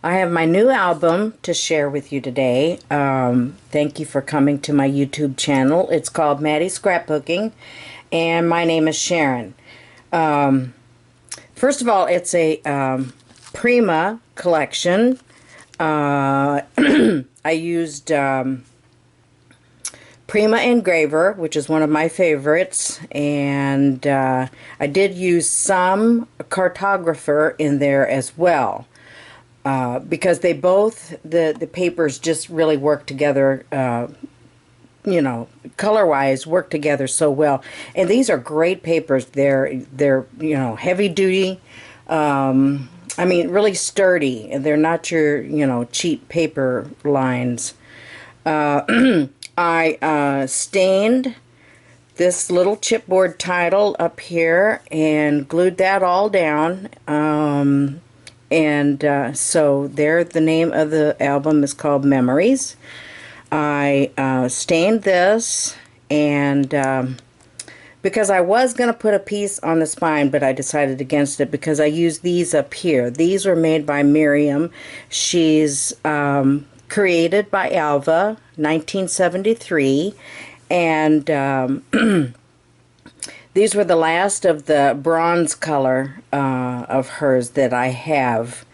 I have my new album to share with you today. Thank you for coming to my YouTube channel. It's called Maddie's Scrapbooking, and my name is Sharon. First of all, it's a Prima collection. I used Prima Engraver, which is one of my favorites, and I did use some cartographer in there as well. Because they both, the papers just really work together, you know, color-wise work together so well. And these are great papers. They're you know, heavy-duty, I mean, really sturdy. And they're not your, you know, cheap paper lines. I stained this little chipboard title up here and glued that all down. So there, the name of the album is called Memories. I stained this, and because I was going to put a piece on the spine, but I decided against it because I used these up here. These were made by Miriam. She's created by Alva, 1973, and these were the last of the bronze color of hers that I have.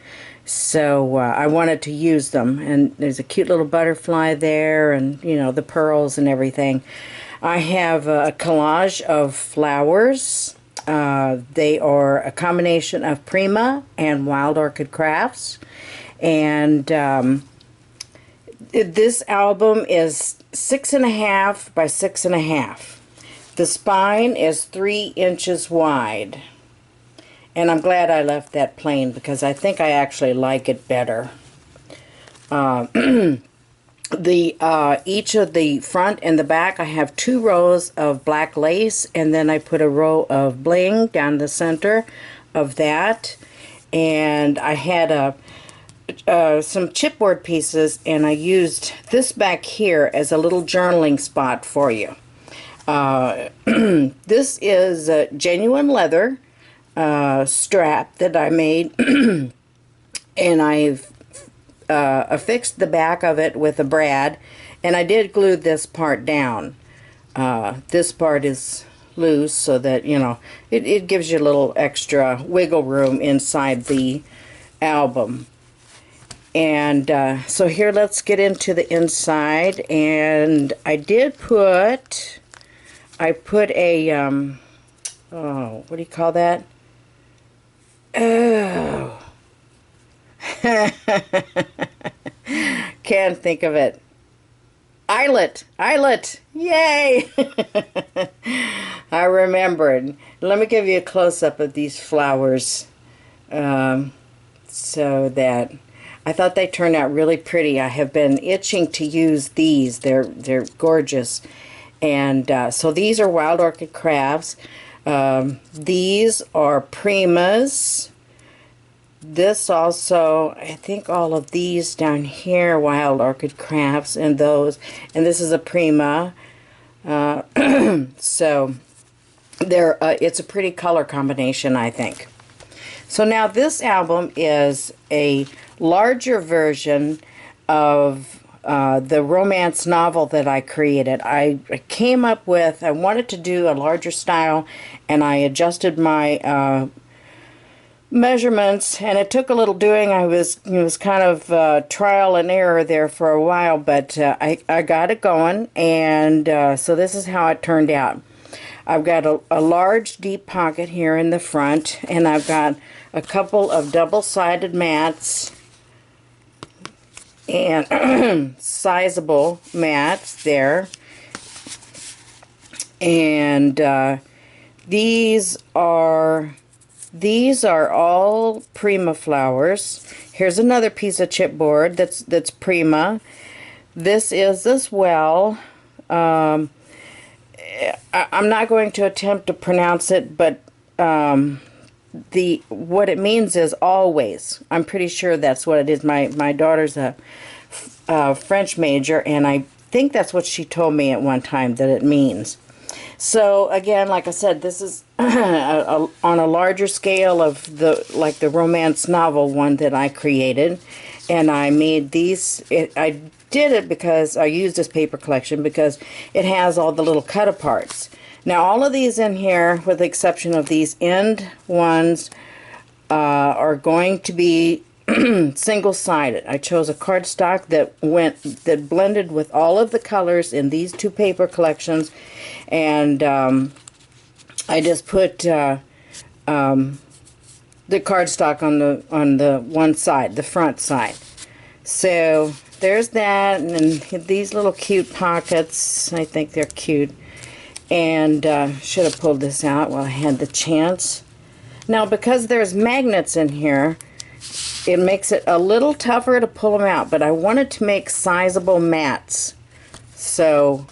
So I wanted to use them. And there's a cute little butterfly there, and, you know, the pearls and everything. I have a collage of flowers. They are a combination of Prima and Wild Orchid Crafts. And this album is 6.5 by 6.5. The spine is 3 inches wide, and I'm glad I left that plain because I think I actually like it better. Each of the front and the back, I have 2 rows of black lace, and then I put a row of bling down the center of that. And I had some chipboard pieces, and I used this back here as a little journaling spot for you. This is a genuine leather strap that I made, and I've affixed the back of it with a brad, and I did glue this part down. This part is loose so that, you know, it gives you a little extra wiggle room inside the album. And so here, let's get into the inside. And I did put... I put a, oh, what do you call that? Oh. Can't think of it. Eyelet. Yay! I remembered. Let me give you a close-up of these flowers. So that... I thought they turned out really pretty. I have been itching to use these. They're gorgeous. And so these are Wild Orchid Crafts. These are Primas. This also, I think all of these down here, Wild Orchid Crafts, and those. And this is a Prima. So it's a pretty color combination, I think. So now this album is a larger version of the romance novel that I created. I came up with, I wanted to do a larger style, and I adjusted my measurements, and it took a little doing. It was kind of trial and error there for a while, but I got it going, and so this is how it turned out. I've got a large deep pocket here in the front, and I've got a couple of double-sided mats, and sizable mats there. And these are all Prima flowers. Here's another piece of chipboard that's Prima. This is as well. I'm not going to attempt to pronounce it, but what it means is always. I'm pretty sure that's what it is. My daughter's a French major, and I think that's what she told me at one time that it means. So again, like I said, this is on a larger scale of the romance novel one that I created, And I made these, I did it because I used this paper collection because it has all the little cut aparts. Now all of these in here, with the exception of these end ones, are going to be single-sided. I chose a cardstock that blended with all of the colors in these two paper collections, and I just put the cardstock on the one side, the front side. So there's that, and then these little cute pockets. I think they're cute. And should have pulled this out while I had the chance. Now, because there's magnets in here, it makes it a little tougher to pull them out, but I wanted to make sizable mats. So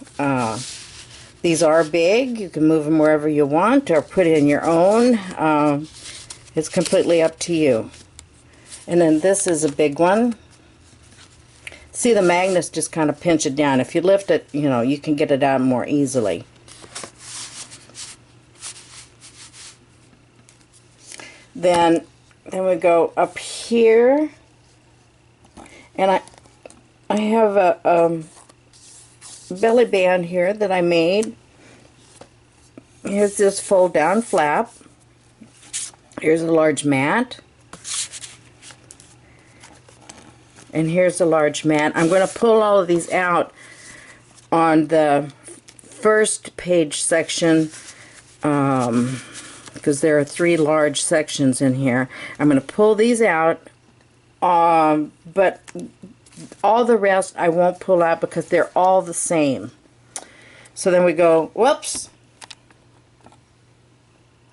these are big. You can move them wherever you want or put in your own. It's completely up to you. And then this is a big one. See, the magnets just kind of pinch it down. If you lift it, you know, you can get it out more easily. Then we go up here, and I have a belly band here that I made. Here's this fold down flap. Here's a large mat, and here's a large mat. I'm going to pull all of these out on the first page section, because there are 3 large sections in here. I'm going to pull these out, but all the rest I won't pull out because they're all the same. So then we go, whoops.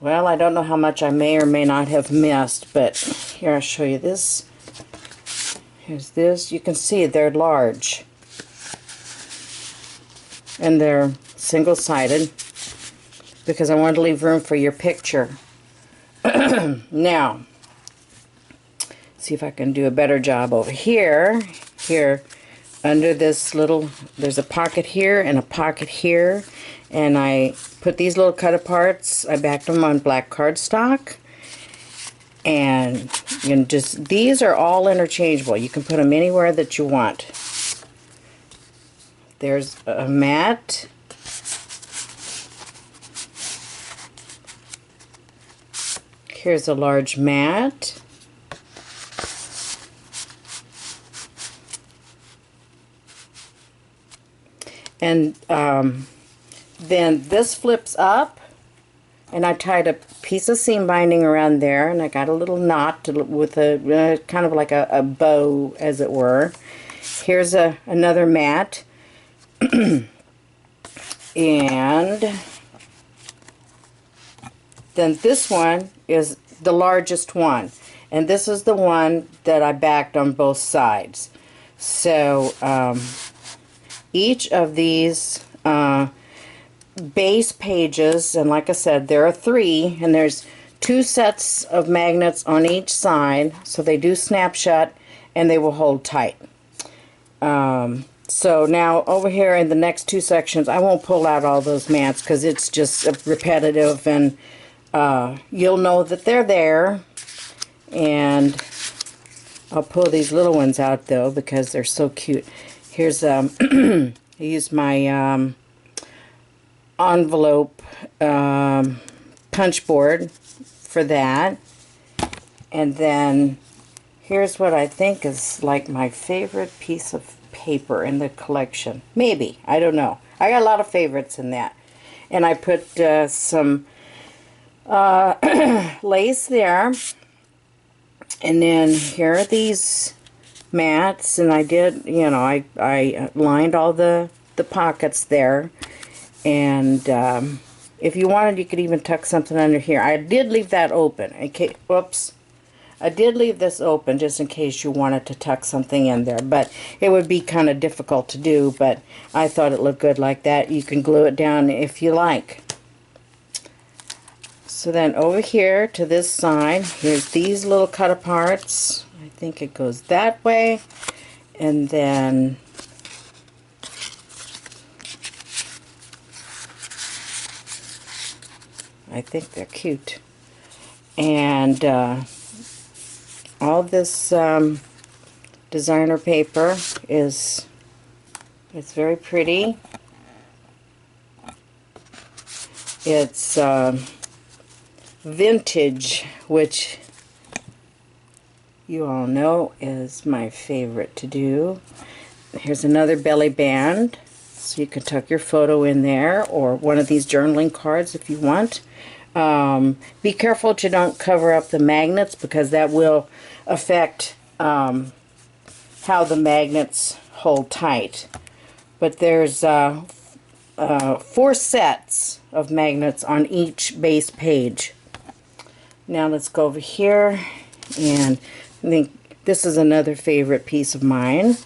Well, I don't know how much I may or may not have missed, but here I'll show you this. Here's this. You can see they're large. And they're single-sided, because I wanted to leave room for your picture. Now, see if I can do a better job over here. Here, under this little, there's a pocket here and a pocket here, and I put these little cut aparts. I backed them on black cardstock, and you can just, these are all interchangeable. You can put them anywhere that you want. There's a mat. Here's a large mat. And then this flips up, and I tied a piece of seam binding around there, and I got a little knot with a kind of like a bow, as it were. Here's another mat. And then this one is the largest one, and this is the one that I backed on both sides. So each of these base pages, and like I said, there are 3, and there's 2 sets of magnets on each side, so they do snap shut and they will hold tight. So now over here in the next 2 sections, I won't pull out all those mats because it's just repetitive, and you'll know that they're there. And I'll pull these little ones out though because they're so cute. Here's I used my envelope punch board for that. And then here's what I think is like my favorite piece of paper in the collection. Maybe, I don't know. I got a lot of favorites in that. And I put some lace there. And then here are these mats, and I did, you know, I lined all the pockets there. And if you wanted, you could even tuck something under here. I did leave that open. Okay, whoops. I did leave this open just in case you wanted to tuck something in there, but it would be kind of difficult to do, but I thought it looked good like that. You can glue it down if you like. So then over here to this side, here's these little cut aparts. I think it goes that way, and then I think they're cute. And all this designer paper it's very pretty. It's vintage, which you all know is my favorite to do. Here's another belly band, so you can tuck your photo in there, or one of these journaling cards if you want. Be careful that you don't cover up the magnets, because that will affect how the magnets hold tight. But there's 4 sets of magnets on each base page. Now let's go over here, and I think this is another favorite piece of mine.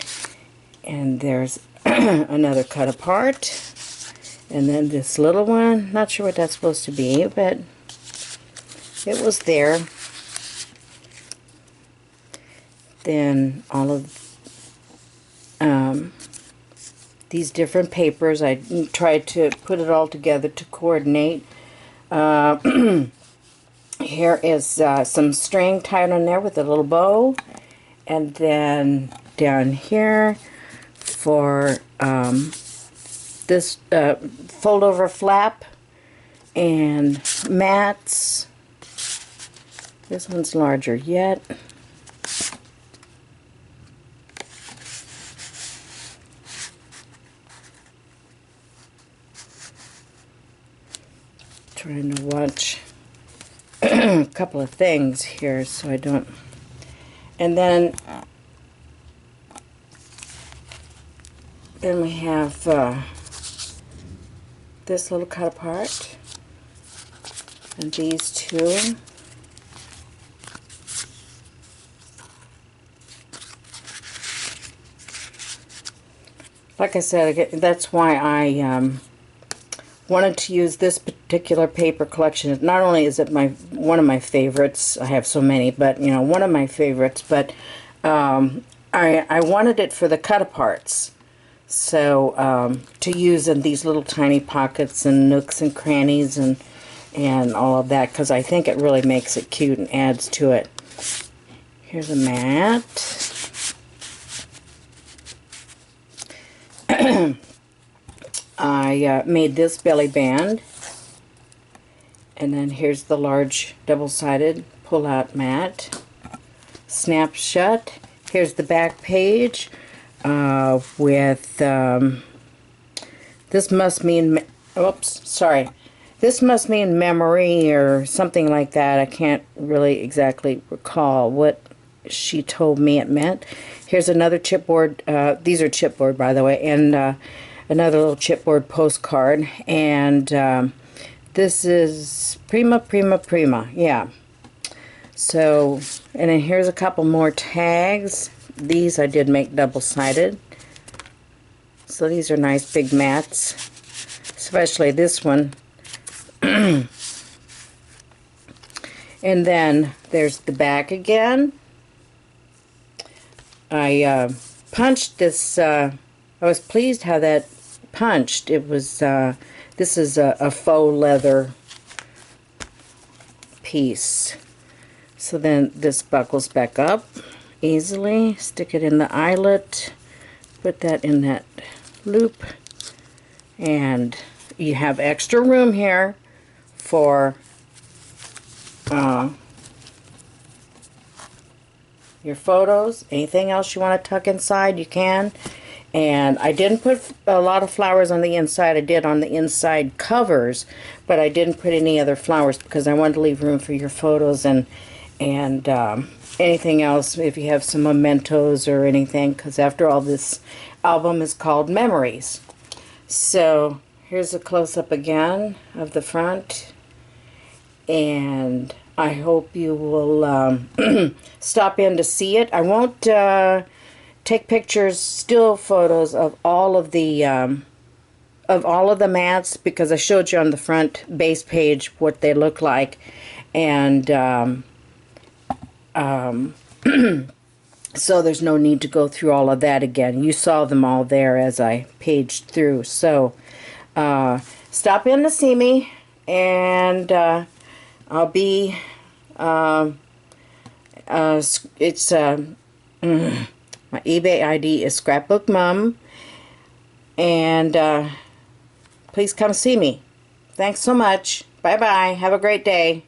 And there's another cut apart. And then this little one, not sure what that's supposed to be, but it was there. Then all of these different papers, I tried to put it all together to coordinate. Here is some string tied on there with a little bow. And then down here for this fold over flap and mats. This one's larger yet. Trying to watch a couple of things here so I don't. And then we have this little cut apart, and these two. Like I said, that's why I wanted to use this particular paper collection. Not only is it one of my favorites, I have so many, but you know, one of my favorites, but I wanted it for the cut aparts. So to use in these little tiny pockets and nooks and crannies and all of that, because I think it really makes it cute and adds to it. Here's a mat. I made this belly band, and then here's the large double-sided pull-out mat. Snap shut. Here's the back page with this must mean, oops, sorry. This must mean memory or something like that. I can't really exactly recall what she told me it meant. Here's another chipboard. These are chipboard, by the way, and another little chipboard postcard. And this is Prima. Yeah. So, and then here's a couple more tags. These I did make double-sided. So these are nice big mats, especially this one. And then there's the back again. I punched this, I was pleased how that punched. It was, this is a faux leather piece. So then this buckles back up easily. Stick it in the eyelet, put that in that loop, and you have extra room here for your photos. Anything else you want to tuck inside, you can. And I didn't put a lot of flowers on the inside. I did on the inside covers, but I didn't put any other flowers because I wanted to leave room for your photos and anything else if you have some mementos or anything, because after all, this album is called Memories. So here's a close-up again of the front, and I hope you will stop in to see it. I won't take pictures, still photos of all of the mats, because I showed you on the front base page what they look like, and so there's no need to go through all of that again. You saw them all there as I paged through. So stop in to see me, and I'll be it's My eBay ID is Scrapbook Mom. And please come see me. Thanks so much. Bye-bye. Have a great day.